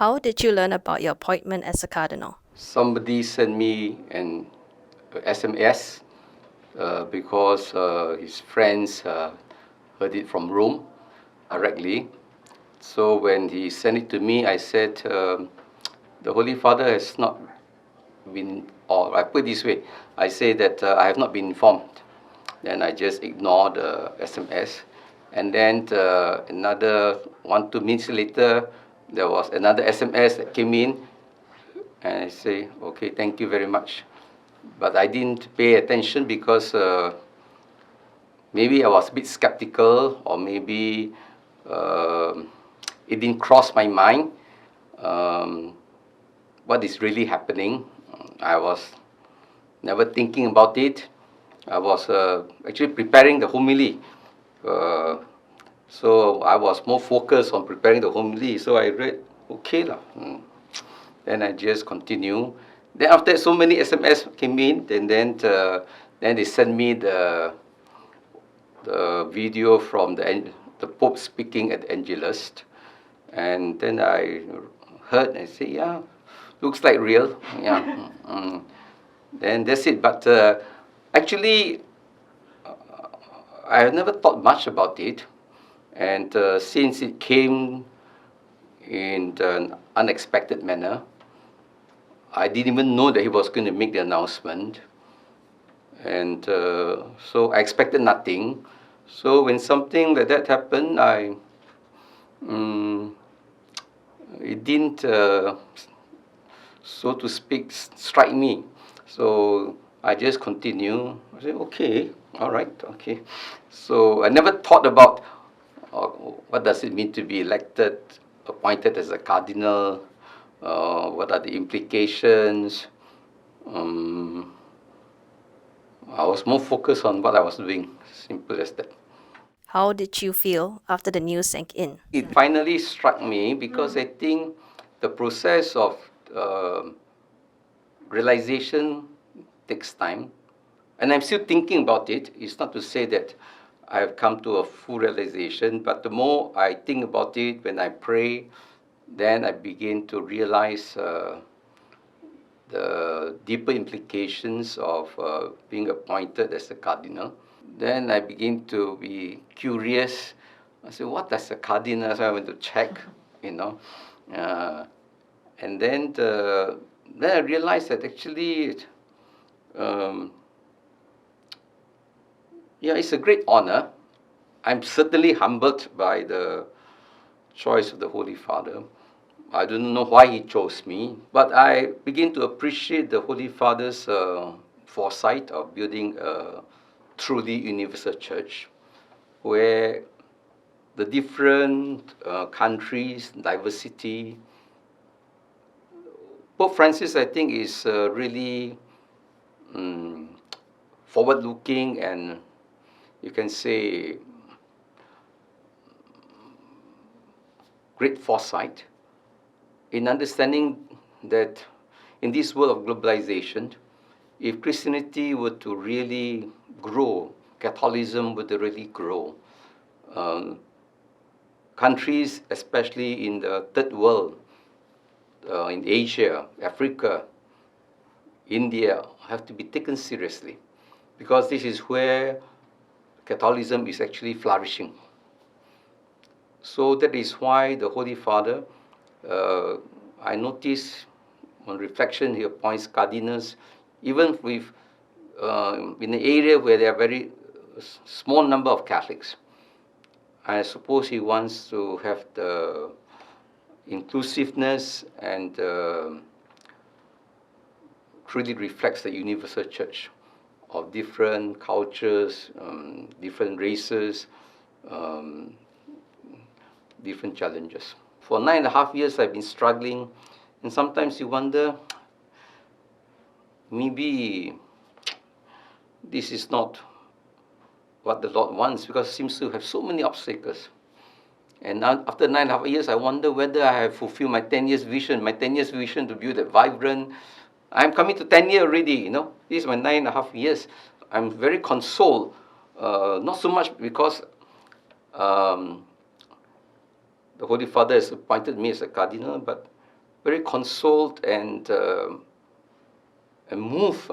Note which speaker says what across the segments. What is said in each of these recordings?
Speaker 1: How did you learn about your appointment as a cardinal?
Speaker 2: Somebody sent me an SMS because his friends heard it from Rome directly. So when he sent it to me, I said, the Holy Father has not been, or I put it this way, I say that I have not been informed. Then I just ignored the SMS. And then another 1-2 minutes later, there was another SMS that came in, and I say, okay, thank you very much. But I didn't pay attention because maybe I was a bit skeptical, or maybe it didn't cross my mind what is really happening. I was never thinking about it. I was actually preparing the homily. So I was more focused on preparing the homily. So I read, okay lah. Then I just continue. Then after so many SMS came in, then they sent me the video from the Pope speaking at the Angelus, and then I heard and say, yeah, looks like real. Yeah. Then that's it. But actually, I have never thought much about it, and since it came in an unexpected manner, I didn't even know that he was going to make the announcement, and so I expected nothing. So when something like that happened, it didn't, so to speak, strike me. So I just continue. I said, okay, all right, okay. So I never thought about what does it mean to be elected, appointed as a cardinal. What are the implications? I was more focused on what I was doing, simple as that.
Speaker 1: How did you feel after the news sank in?
Speaker 2: It finally struck me because I think the process of realization takes time. And I'm still thinking about it. It's not to say that I have come to a full realization, but the more I think about it, when I pray, then I begin to realize the deeper implications of being appointed as a cardinal. Then I begin to be curious. I said, what does a cardinal? So I went to check, and then I realized that actually, it's a great honor. I'm certainly humbled by the choice of the Holy Father. I don't know why he chose me, but I begin to appreciate the Holy Father's foresight of building a truly universal church, where the different countries, diversity. Pope Francis, I think, is really forward-looking, and you can say great foresight in understanding that in this world of globalization, if Christianity were to really grow, Catholicism were to really grow, countries, especially in the third world, in Asia, Africa, India, have to be taken seriously, because this is where Catholicism is actually flourishing. So that is why the Holy Father, I notice on reflection, he appoints cardinals, even with in an area where there are very small number of Catholics. I suppose he wants to have the inclusiveness and truly reflects the universal church of different cultures, different races, different challenges. For 9.5 years, I've been struggling, and sometimes you wonder, maybe this is not what the Lord wants, because it seems to have so many obstacles. And now, after 9.5 years, I wonder whether I have fulfilled my 10 years vision, to build a vibrant. I'm coming to 10 years already, This is my 9.5 years. I'm very consoled, not so much because the Holy Father has appointed me as a cardinal, but very consoled and moved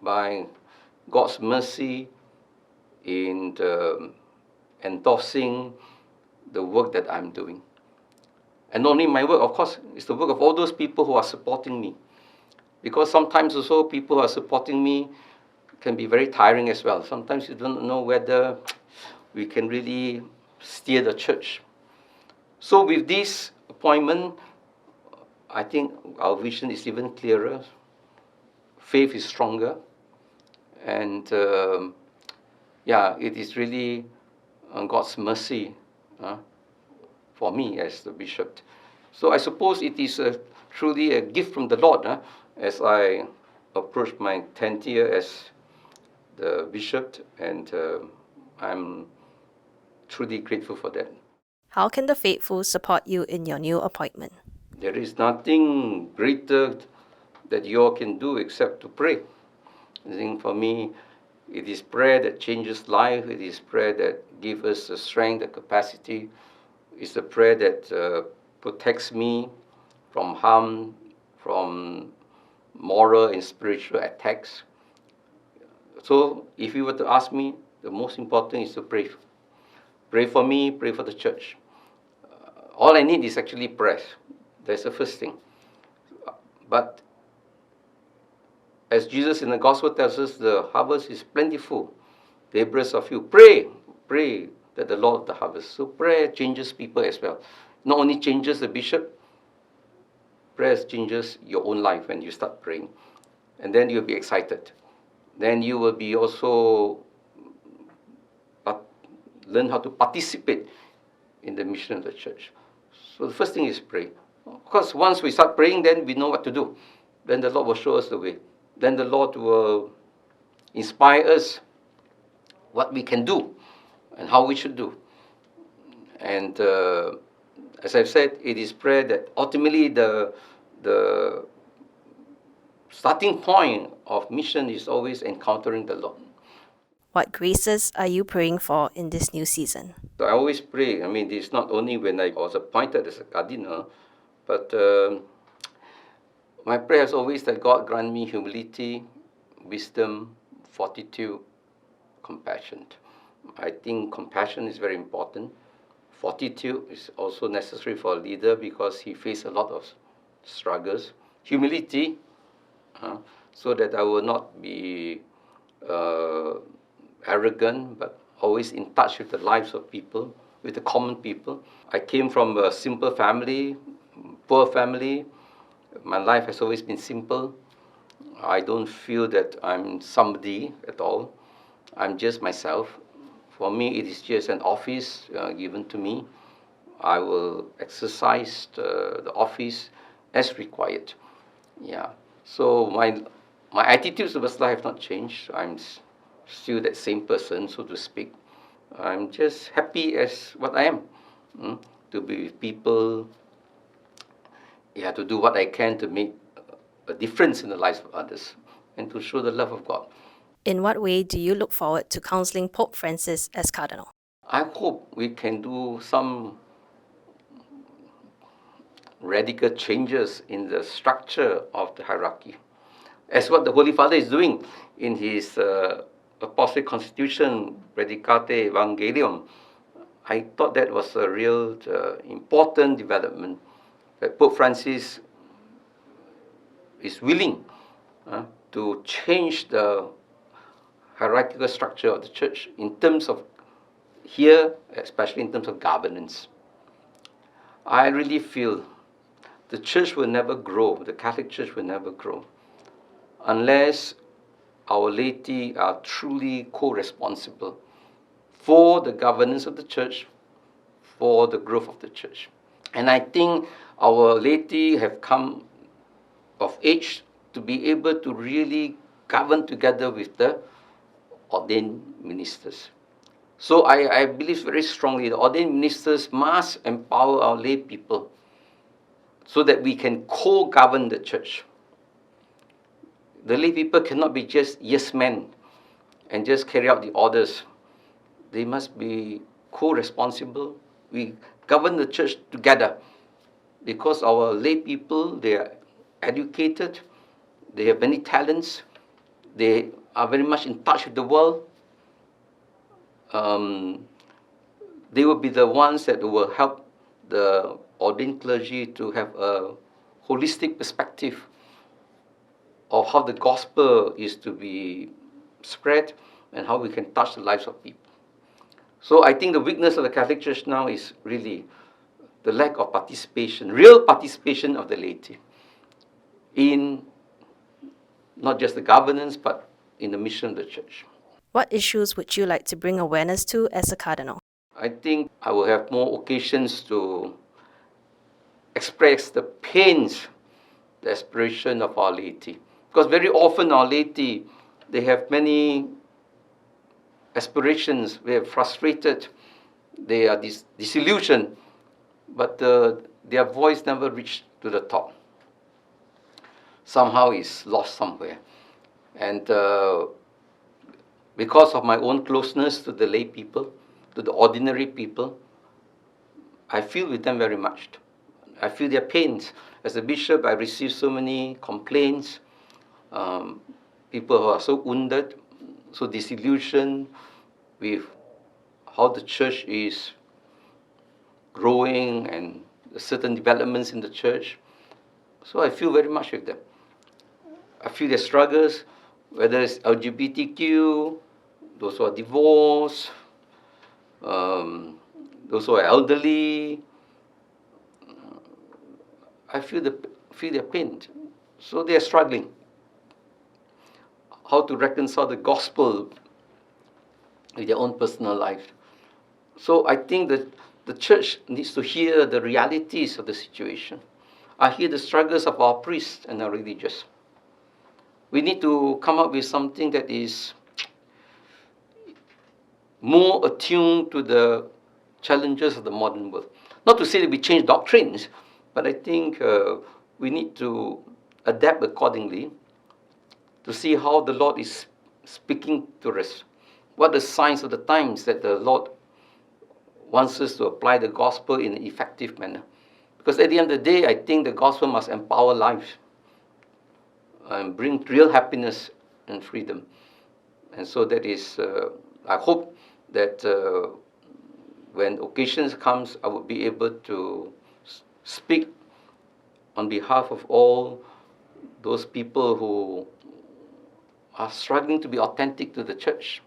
Speaker 2: by God's mercy in endorsing the work that I'm doing. And not only my work, of course, it's the work of all those people who are supporting me. Because sometimes also people who are supporting me can be very tiring as well. Sometimes you don't know whether we can really steer the church. So with this appointment, I think our vision is even clearer. Faith is stronger. And it is really God's mercy for me as the bishop. So I suppose it is truly a gift from the Lord as I approach my 10th year as the bishop, and I'm truly grateful for that.
Speaker 1: How can the faithful support you in your new appointment?
Speaker 2: There is nothing greater that you all can do except to pray. I think for me, it is prayer that changes life. It is prayer that gives us the strength, the capacity. It's the prayer that protects me from harm, from moral and spiritual attacks. So if you were to ask me, the most important is to pray. Pray for me, pray for the church. All I need is actually prayer. That's the first thing. But as Jesus in the gospel tells us, the harvest is plentiful. The laborers are few. Pray that the Lord of the harvest. So prayer changes people as well. Not only changes the bishop, prayer changes your own life when you start praying. And then you'll be excited. Then you will be also learn how to participate in the mission of the church. So the first thing is pray. Of course, once we start praying, then we know what to do. Then the Lord will show us the way. Then the Lord will inspire us what we can do and how we should do. And as I've said, it is prayer that ultimately the starting point of mission is always encountering the Lord.
Speaker 1: What graces are you praying for in this new season?
Speaker 2: So I always pray. I mean, it's not only when I was appointed as a cardinal, but my prayer is always that God grant me humility, wisdom, fortitude, compassion. I think compassion is very important. Fortitude is also necessary for a leader because he faces a lot of struggles. Humility, so that I will not be arrogant, but always in touch with the lives of people, with the common people. I came from a simple family, poor family. My life has always been simple. I don't feel that I'm somebody at all. I'm just myself. For me, it is just an office given to me. I will exercise the office as required. Yeah. So my attitudes towards life have not changed. I'm still that same person, so to speak. I'm just happy as what I am, to be with people, to do what I can to make a difference in the lives of others and to show the love of God.
Speaker 1: In what way do you look forward to counseling Pope Francis as Cardinal?
Speaker 2: I hope we can do some radical changes in the structure of the hierarchy, as what the Holy Father is doing in his Apostolic Constitution, Predicate Evangelium. I thought that was a real important development, that Pope Francis is willing to change the hierarchical structure of the church in terms of here, especially in terms of governance. I really feel the church will never grow, the Catholic Church will never grow, unless our laity are truly co-responsible for the governance of the church, for the growth of the church. And I think our laity have come of age to be able to really govern together with the ordained ministers. So I believe very strongly the ordained ministers must empower our lay people so that we can co-govern the church. The lay people cannot be just yes men and just carry out the orders. They must be co-responsible. We govern the church together. because our lay people, they are educated, they have many talents, they are very much in touch with the world. They will be the ones that will help the ordained clergy to have a holistic perspective of how the gospel is to be spread and how we can touch the lives of people. So I think the weakness of the Catholic Church now is really the lack of participation, real participation of the laity in not just the governance, but in the mission of the Church.
Speaker 1: What issues would you like to bring awareness to as a cardinal?
Speaker 2: I think I will have more occasions to express the pains, the aspiration of our laity. Because very often our laity, they have many aspirations, they are frustrated, they are disillusioned, but their voice never reached to the top. Somehow it's lost somewhere. And because of my own closeness to the lay people, to the ordinary people, I feel with them very much. I feel their pains. As a bishop, I receive so many complaints, people who are so wounded, so disillusioned with how the church is growing and certain developments in the church. So I feel very much with them. I feel their struggles, whether it's LGBTQ, those who are divorced, those who are elderly. I feel their pain. So they are struggling. How to reconcile the gospel with their own personal life. So I think that the church needs to hear the realities of the situation. I hear the struggles of our priests and our religious. We need to come up with something that is more attuned to the challenges of the modern world. Not to say that we change doctrines, but I think we need to adapt accordingly to see how the Lord is speaking to us. What are the signs of the times that the Lord wants us to apply the gospel in an effective manner? Because at the end of the day, I think the gospel must empower lives and bring real happiness and freedom. And so that is, I hope that when occasions comes, I will be able to speak on behalf of all those people who are struggling to be authentic to the church.